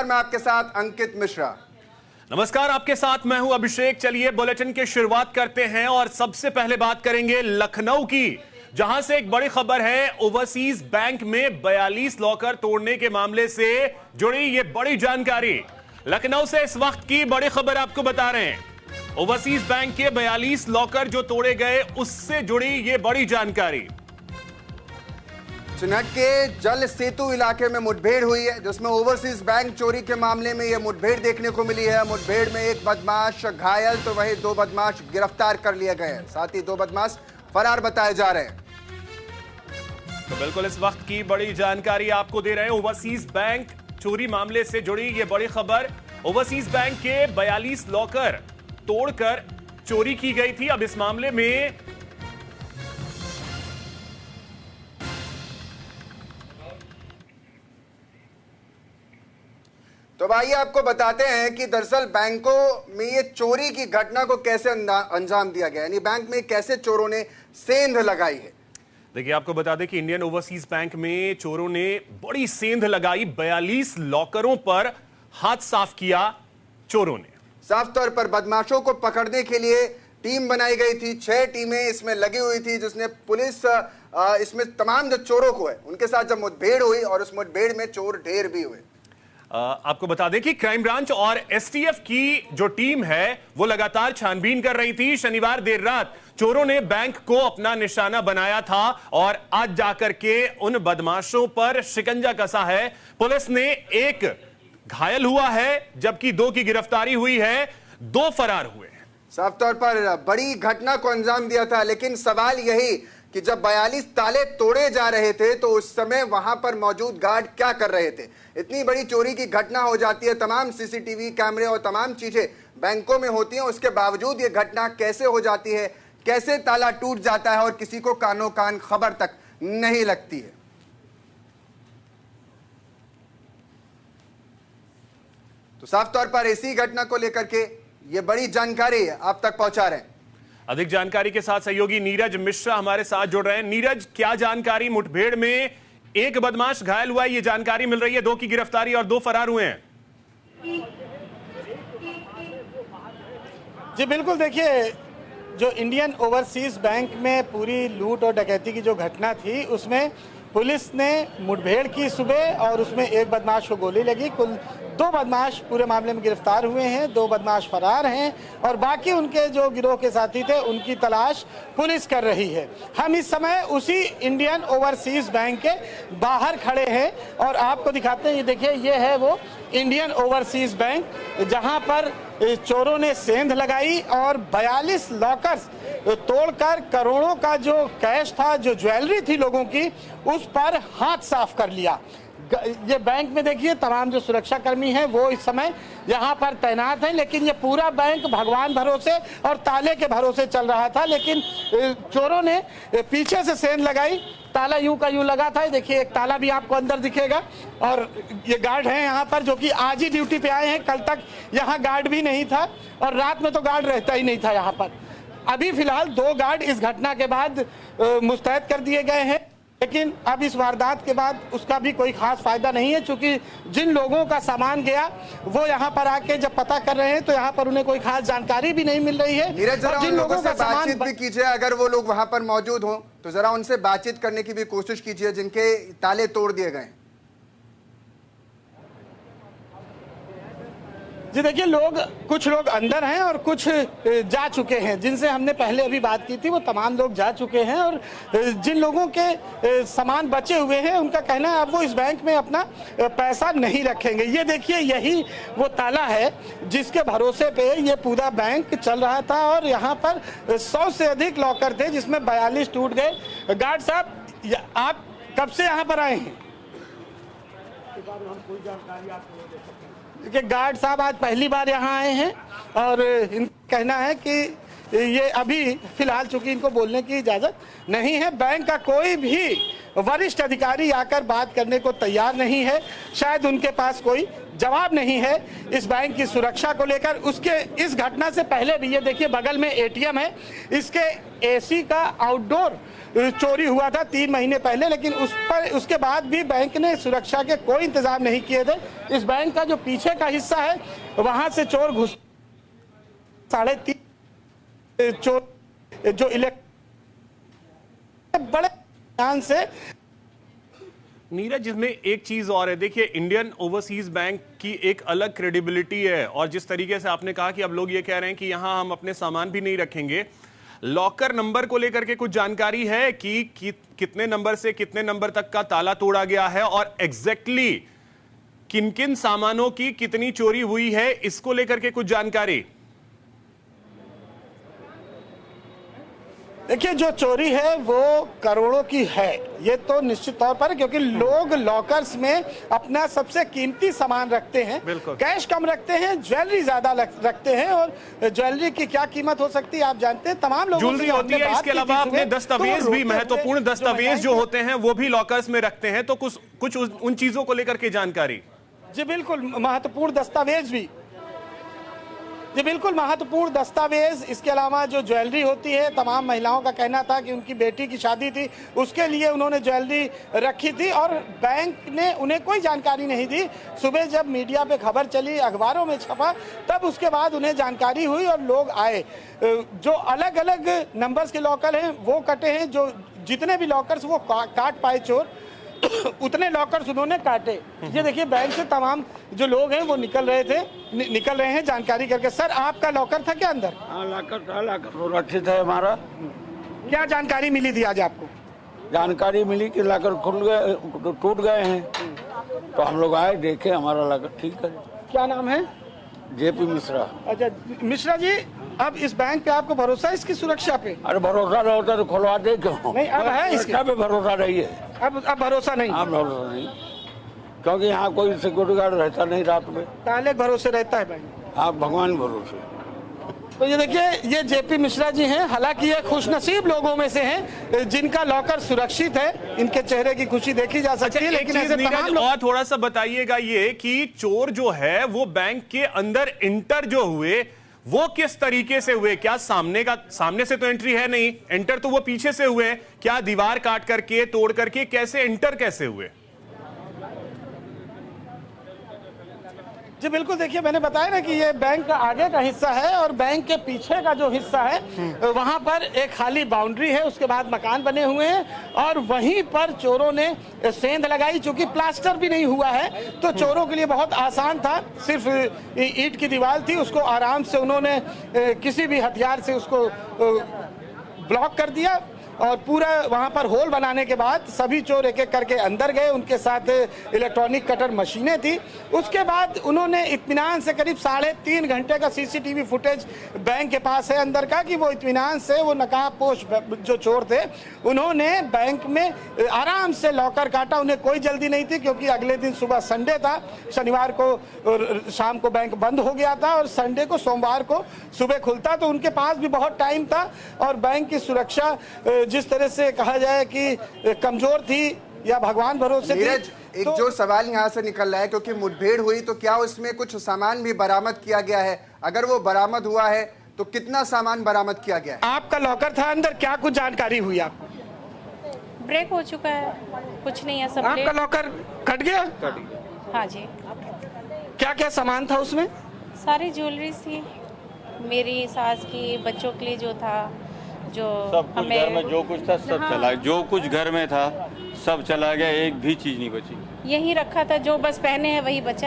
नमस्कार, मैं आपके साथ अंकित मिश्रा। नमस्कार, आपके साथ मैं हूं अभिषेक। चलिए बुलेटिन की शुरुआत करते हैं और सबसे पहले बात करेंगे लखनऊ की, जहां से एक बड़ी खबर है। ओवरसीज बैंक में 42 लॉकर तोड़ने के मामले से जुड़ी ये बड़ी जानकारी। लखनऊ से इस वक्त की बड़ी खबर आपको बता रहे हैं। ओवरसीज बैंक के 42 लॉकर जो तोड़े गए, उससे जुड़ी ये बड़ी जानकारी। चुनक के जल सेतु इलाके में मुठभेड़ हुई है, जिसमें ओवरसीज बैंक चोरी के मामले में यह मुठभेड़ देखने को मिली है। मुठभेड़ में एक बदमाश घायल तो वहीं 2 बदमाश गिरफ्तार कर लिए गए हैं। साथ ही 2 बदमाश फरार बताए जा रहे हैं। तो बिल्कुल इस वक्त की बड़ी जानकारी आपको दे रहे हैं। ओवरसीज बैंक चोरी मामले से जुड़ी ये बड़ी खबर। ओवरसीज बैंक के 42 लॉकर तोड़कर चोरी की गई थी। अब इस मामले में तो भाई आपको बताते हैं कि दरअसल बैंकों में ये चोरी की घटना को कैसे अंजाम दिया गया, यानी बैंक में कैसे चोरों ने सेंध लगाई है। देखिए, आपको बता दें कि इंडियन ओवरसीज बैंक में चोरों ने बड़ी सेंध लगाई। 42 लॉकरों पर हाथ साफ किया चोरों ने। साफ तौर पर बदमाशों को पकड़ने के लिए टीम बनाई गई थी। 6 टीमें इसमें लगी हुई थी, जिसने पुलिस इसमें तमाम जो चोरों को है उनके साथ जब मुठभेड़ हुई, और उस मुठभेड़ में चोर ढेर भी हुए। आपको बता दें कि क्राइम ब्रांच और एसटीएफ की जो टीम है वो लगातार छानबीन कर रही थी। शनिवार देर रात चोरों ने बैंक को अपना निशाना बनाया था और आज जाकर के उन बदमाशों पर शिकंजा कसा है। पुलिस ने एक घायल हुआ है, जबकि 2 की गिरफ्तारी हुई है, 2 फरार हुए। साफ तौर पर बड़ी घटना को अंजाम दिया था, लेकिन सवाल यही कि जब 42 ताले तोड़े जा रहे थे तो उस समय वहां पर मौजूद गार्ड क्या कर रहे थे। इतनी बड़ी चोरी की घटना हो जाती है, तमाम सीसीटीवी कैमरे और तमाम चीजें बैंकों में होती हैं, उसके बावजूद ये घटना कैसे हो जाती है, कैसे ताला टूट जाता है और किसी को कानो कान खबर तक नहीं लगती है। तो साफ तौर पर इसी घटना को लेकर के ये बड़ी जानकारी आप तक पहुंचा रहे हैं। अधिक जानकारी के साथ सहयोगी नीरज मिश्रा हमारे साथ जुड़ रहे हैं। नीरज, क्या जानकारी? मुठभेड़ में एक बदमाश घायल हुआ है, ये जानकारी मिल रही है। 2 की गिरफ्तारी और 2 फरार हुए हैं। जी बिल्कुल, देखिए, जो इंडियन ओवरसीज बैंक में पूरी लूट और डकैती की जो घटना थी, उसमें पुलिस ने मुठभेड़ की सुबह और उसमें एक बदमाश को गोली लगी। कुल 2 बदमाश पूरे मामले में गिरफ्तार हुए हैं, 2 बदमाश फरार हैं और बाकी उनके जो गिरोह के साथी थे उनकी तलाश पुलिस कर रही है। हम इस समय उसी इंडियन ओवरसीज बैंक के बाहर खड़े हैं और आपको दिखाते हैं। ये देखिए, ये है वो इंडियन ओवरसीज बैंक, जहां पर चोरों ने सेंध लगाई और 42 लॉकर्स तोड़कर करोड़ों का जो कैश था, जो ज्वेलरी थी लोगों की, उस पर हाथ साफ कर लिया। ये बैंक में देखिए तमाम जो सुरक्षा कर्मी हैं वो इस समय यहाँ पर तैनात हैं, लेकिन ये पूरा बैंक भगवान भरोसे और ताले के भरोसे चल रहा था। लेकिन चोरों ने पीछे से सेंध लगाई, ताला यूं का यूं लगा था। देखिए, एक ताला भी आपको अंदर दिखेगा और ये गार्ड हैं यहाँ पर जो कि आज ही ड्यूटी पे आए हैं। कल तक यहाँ गार्ड भी नहीं था और रात में तो गार्ड रहता ही नहीं था यहाँ पर। अभी फिलहाल 2 गार्ड इस घटना के बाद मुस्तैद कर दिए गए हैं, लेकिन अब इस वारदात के बाद उसका भी कोई खास फायदा नहीं है, क्योंकि जिन लोगों का सामान गया वो यहाँ पर आके जब पता कर रहे हैं तो यहाँ पर उन्हें कोई खास जानकारी भी नहीं मिल रही है। और जिन लोगों से बातचीत भी कीजिए, अगर वो लोग वहां पर मौजूद हों तो जरा उनसे बातचीत करने की भी कोशिश कीजिए, जिनके ताले तोड़ दिए गए। जी देखिए, कुछ लोग अंदर हैं और कुछ जा चुके हैं। जिनसे हमने पहले अभी बात की थी वो तमाम लोग जा चुके हैं और जिन लोगों के सामान बचे हुए हैं उनका कहना है अब वो इस बैंक में अपना पैसा नहीं रखेंगे। ये देखिए, यही वो ताला है जिसके भरोसे पे ये पूरा बैंक चल रहा था और यहाँ पर 100 से अधिक लॉकर थे, जिसमें 42 टूट गए। गार्ड साहब, आप कब से यहाँ पर आए हैं? देखिए, गार्ड साहब आज पहली बार यहाँ आए हैं और इनका कहना है कि ये अभी फिलहाल चूंकि इनको बोलने की इजाज़त नहीं है, बैंक का कोई भी वरिष्ठ अधिकारी आकर बात करने को तैयार नहीं है। शायद उनके पास कोई जवाब नहीं है इस बैंक की सुरक्षा को लेकर। उसके इस घटना से पहले भी ये देखिए बगल में एटीएम है, इसके एसी का आउटडोर चोरी हुआ था 3 महीने पहले, लेकिन उसके बाद भी बैंक ने सुरक्षा के कोई इंतजाम नहीं किए थे। इस बैंक का जो पीछे का हिस्सा है वहां से चोर घुस 3.5 चोर जो बड़े ध्यान से। नीरज, इसमें एक चीज और है, देखिए इंडियन ओवरसीज बैंक की एक अलग क्रेडिबिलिटी है, और जिस तरीके से आपने कहा कि अब लोग ये कह रहे हैं कि यहां हम अपने सामान भी नहीं रखेंगे, लॉकर नंबर को लेकर के कुछ जानकारी है कि कितने नंबर से कितने नंबर तक का ताला तोड़ा गया है और एग्जैक्टली किन किन सामानों की कितनी चोरी हुई है, इसको लेकर के कुछ जानकारी? देखिए जो चोरी है वो करोड़ों की है, ये तो निश्चित तौर पर, क्योंकि लोग लॉकर्स में अपना सबसे कीमती सामान रखते हैं, कैश कम रखते हैं, ज्वेलरी ज्यादा रखते हैं। और ज्वेलरी की क्या कीमत हो सकती है आप जानते हैं, तमाम लोग ज्वेलरी होती है, इसके अलावा अपने दस्तावेज भी, महत्वपूर्ण दस्तावेज जो होते हैं वो भी लॉकर्स में रखते हैं, तो कुछ उन चीजों को लेकर के जानकारी? जी बिल्कुल, महत्वपूर्ण दस्तावेज भी, जी बिल्कुल महत्वपूर्ण दस्तावेज। इसके अलावा जो ज्वेलरी होती है, तमाम महिलाओं का कहना था कि उनकी बेटी की शादी थी, उसके लिए उन्होंने ज्वेलरी रखी थी और बैंक ने उन्हें कोई जानकारी नहीं दी। सुबह जब मीडिया पे खबर चली, अखबारों में छपा, तब उसके बाद उन्हें जानकारी हुई और लोग आए। जो अलग अलग नंबर्स के लॉकर हैं वो कटे हैं, जो जितने भी लॉकर्स वो काट पाए चोर, उतने लॉकर्स उन्होंने काटे। ये देखिए बैंक से तमाम जो लोग हैं वो निकल रहे हैं जानकारी करके। सर आपका लॉकर था क्या अंदर? हाँ लॉकर था, लॉकर सुरक्षित है हमारा। क्या जानकारी मिली थी आज आपको? जानकारी मिली कि लॉकर खुल गए, टूट गए हैं, तो हम लोग आए, देखे, हमारा लॉकर ठीक है। क्या नाम है? जेपी मिश्रा। अच्छा मिश्रा जी, अब इस बैंक पे आपको भरोसा है इसकी सुरक्षा पे? अरे भरोसा न होता तो खुलवा दे क्यों? नहीं, अब है इसके पे भरोसा नहीं है। अब भरोसा नहीं? अब भरोसा नहीं, क्योंकि यहाँ कोई सिक्योरिटी गार्ड रहता नहीं रात में। ताले भरोसे रहता है बैंक? आप भगवान भरोसे। तो ये देखिए, ये जेपी मिश्रा जी हैं, हालांकि ये खुशनसीब लोगों में से हैं जिनका लॉकर सुरक्षित है, इनके चेहरे की खुशी देखी जा सकती है। लेकिन ऐसे तमाम लोग... और थोड़ा सा बताइएगा ये कि चोर जो है वो बैंक के अंदर इंटर जो हुए वो किस तरीके से हुए? क्या सामने से तो एंट्री है नहीं, एंटर तो वो पीछे से हुए, क्या दीवार काट करके, तोड़ करके, कैसे एंटर कैसे हुए? जी बिल्कुल, देखिए मैंने बताया ना कि ये बैंक का आगे का हिस्सा है और बैंक के पीछे का जो हिस्सा है वहां पर एक खाली बाउंड्री है, उसके बाद मकान बने हुए हैं और वहीं पर चोरों ने सेंध लगाई। चूंकि प्लास्टर भी नहीं हुआ है तो चोरों के लिए बहुत आसान था, सिर्फ ईंट की दीवार थी, उसको आराम से उन्होंने किसी भी हथियार से उसको ब्लॉक कर दिया और पूरा वहां पर होल बनाने के बाद सभी चोर एक एक करके अंदर गए। उनके साथ इलेक्ट्रॉनिक कटर मशीनें थी। उसके बाद उन्होंने इत्मीनान से करीब 3.5 घंटे का सीसीटीवी फुटेज बैंक के पास है अंदर का, कि वो इत्मीनान से वो नकाबपोश जो चोर थे उन्होंने बैंक में आराम से लॉकर काटा। उन्हें कोई जल्दी नहीं थी क्योंकि अगले दिन सुबह संडे था, शनिवार को शाम को बैंक बंद हो गया था और संडे को, सोमवार को सुबह खुलता, तो उनके पास भी बहुत टाइम था। और बैंक की सुरक्षा जिस तरह से कहा जाए कि कमजोर थी या भगवान भरोसे थी। एक जो सवाल यहाँ से निकल रहा है, क्योंकि मुठभेड़ हुई तो क्या उसमें कुछ सामान भी बरामद किया गया है? अगर वो बरामद हुआ है तो कितना सामान बरामद किया गया है? आपका लॉकर था अंदर, क्या कुछ जानकारी हुई आपको? ब्रेक हो चुका है, कुछ नहीं है सब। आपका लॉकर कट गया? हाँ जी। क्या क्या सामान था उसमें? सारी ज्वेलरी थी, मेरी सास की, बच्चों के लिए जो था, जो सब कुछ घर में जो कुछ था सब चला, जो कुछ घर में था सब चला गया, एक भी चीज नहीं बची। यही रखा था, जो बस पहने हैं वही बचा।